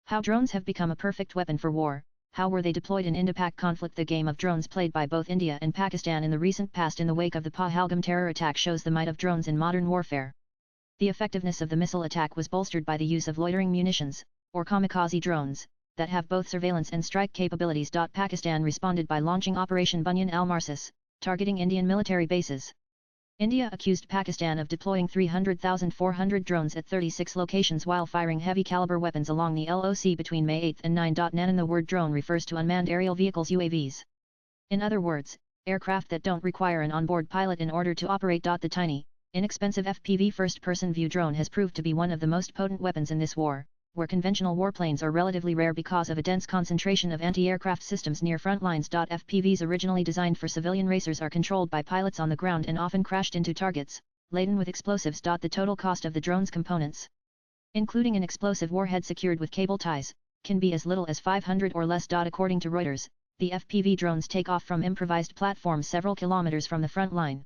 How drones have become a perfect weapon for war. How were they deployed in IndoPak conflict? The game of drones played by both India and Pakistan in the recent past in the wake of the Pahalgam terror attack shows the might of drones in modern warfare. The effectiveness of the missile attack was bolstered by the use of loitering munitions, or kamikaze drones, that have both surveillance and strike capabilities. Pakistan responded by launching Operation Bunyan al-Marsis, targeting Indian military bases. India accused Pakistan of deploying 300,400 drones at 36 locations while firing heavy-caliber weapons along the LOC between May 8 and 9. The word drone refers to unmanned aerial vehicles UAVs. In other words, aircraft that don't require an onboard pilot in order to operate. The tiny, inexpensive FPV first-person view drone has proved to be one of the most potent weapons in this war, where conventional warplanes are relatively rare because of a dense concentration of anti-aircraft systems near front lines. FPVs originally designed for civilian racers are controlled by pilots on the ground and often crashed into targets, laden with explosives. The total cost of the drone's components, including an explosive warhead secured with cable ties, can be as little as $500 or less. According to Reuters, the FPV drones take off from improvised platforms several kilometers from the front line.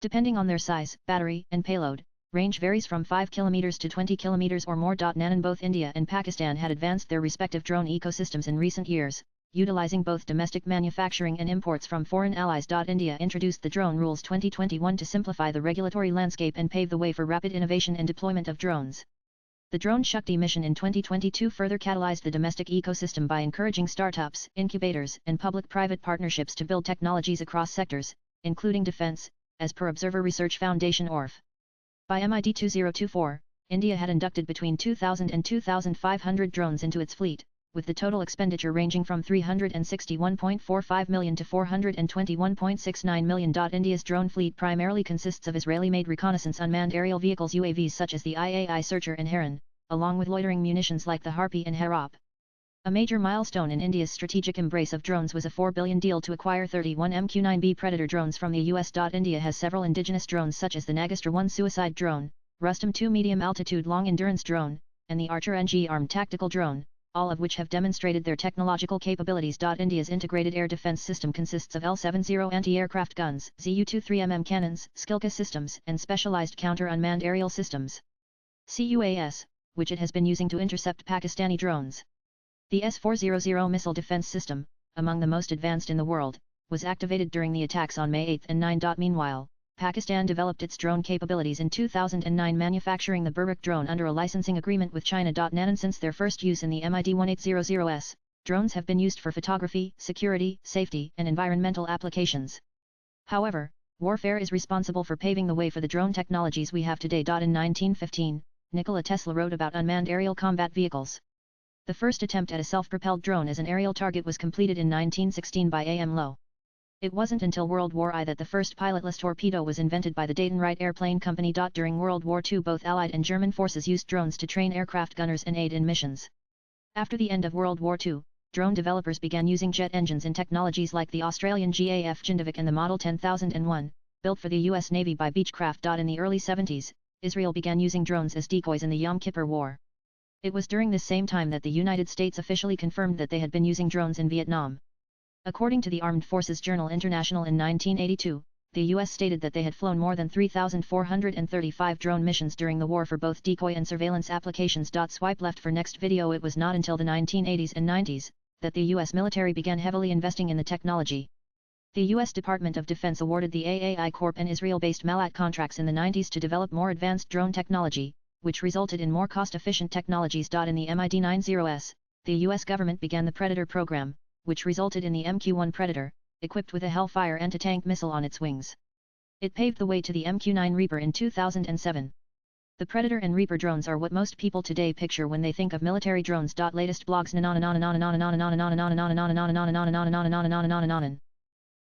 Depending on their size, battery, and payload, range varies from 5 km to 20 km or more. Both India and Pakistan had advanced their respective drone ecosystems in recent years, utilizing both domestic manufacturing and imports from foreign allies. India introduced the Drone Rules 2021 to simplify the regulatory landscape and pave the way for rapid innovation and deployment of drones. The Drone Shakti mission in 2022 further catalyzed the domestic ecosystem by encouraging startups, incubators, and public-private partnerships to build technologies across sectors, including defense, as per Observer Research Foundation (ORF). By MID 2024, India had inducted between 2,000 and 2,500 drones into its fleet, with the total expenditure ranging from $361.45 million to $421.69 million. India's drone fleet primarily consists of Israeli-made reconnaissance unmanned aerial vehicles UAVs such as the IAI Searcher and Heron, along with loitering munitions like the Harpi and Harop. A major milestone in India's strategic embrace of drones was a $4 billion deal to acquire 31 MQ-9B Predator drones from the US. India has several indigenous drones such as the Nagastra-1 suicide drone, Rustam-2 medium-altitude long-endurance drone, and the Archer-NG armed tactical drone, all of which have demonstrated their technological capabilities. India's integrated air defense system consists of L-70 anti-aircraft guns, Zu-23mm cannons, Skilka systems, and specialized counter-unmanned aerial systems, CUAS, which it has been using to intercept Pakistani drones. The S-400 missile defense system, among the most advanced in the world, was activated during the attacks on May 8 and 9. Meanwhile, Pakistan developed its drone capabilities in 2009, manufacturing the Burrak drone under a licensing agreement with China. Since their first use in the MID-1800S, drones have been used for photography, security, safety, and environmental applications. However, warfare is responsible for paving the way for the drone technologies we have today. In 1915, Nikola Tesla wrote about unmanned aerial combat vehicles. The first attempt at a self-propelled drone as an aerial target was completed in 1916 by A.M. Lowe. It wasn't until World War I that the first pilotless torpedo was invented by the Dayton Wright Airplane Company. During World War II, both Allied and German forces used drones to train aircraft gunners and aid in missions. After the end of World War II, drone developers began using jet engines in technologies like the Australian GAF Jindavik and the Model 10001, built for the U.S. Navy by Beechcraft. In the early 70s, Israel began using drones as decoys in the Yom Kippur War. It was during this same time that the United States officially confirmed that they had been using drones in Vietnam. According to the Armed Forces Journal International in 1982, the U.S. stated that they had flown more than 3,435 drone missions during the war for both decoy and surveillance applications. Swipe left for next video. It was not until the 1980s and 90s that the U.S. military began heavily investing in the technology. The U.S. Department of Defense awarded the AAI Corp and Israel-based Malat contracts in the 90s to develop more advanced drone technology, which resulted in more cost-efficient technologies. In the MID-90S, the U.S. government began the Predator program, which resulted in the MQ-1 Predator, equipped with a Hellfire anti-tank missile on its wings. It paved the way to the MQ-9 Reaper in 2007. The Predator and Reaper drones are what most people today picture when they think of military drones. Latest blogs.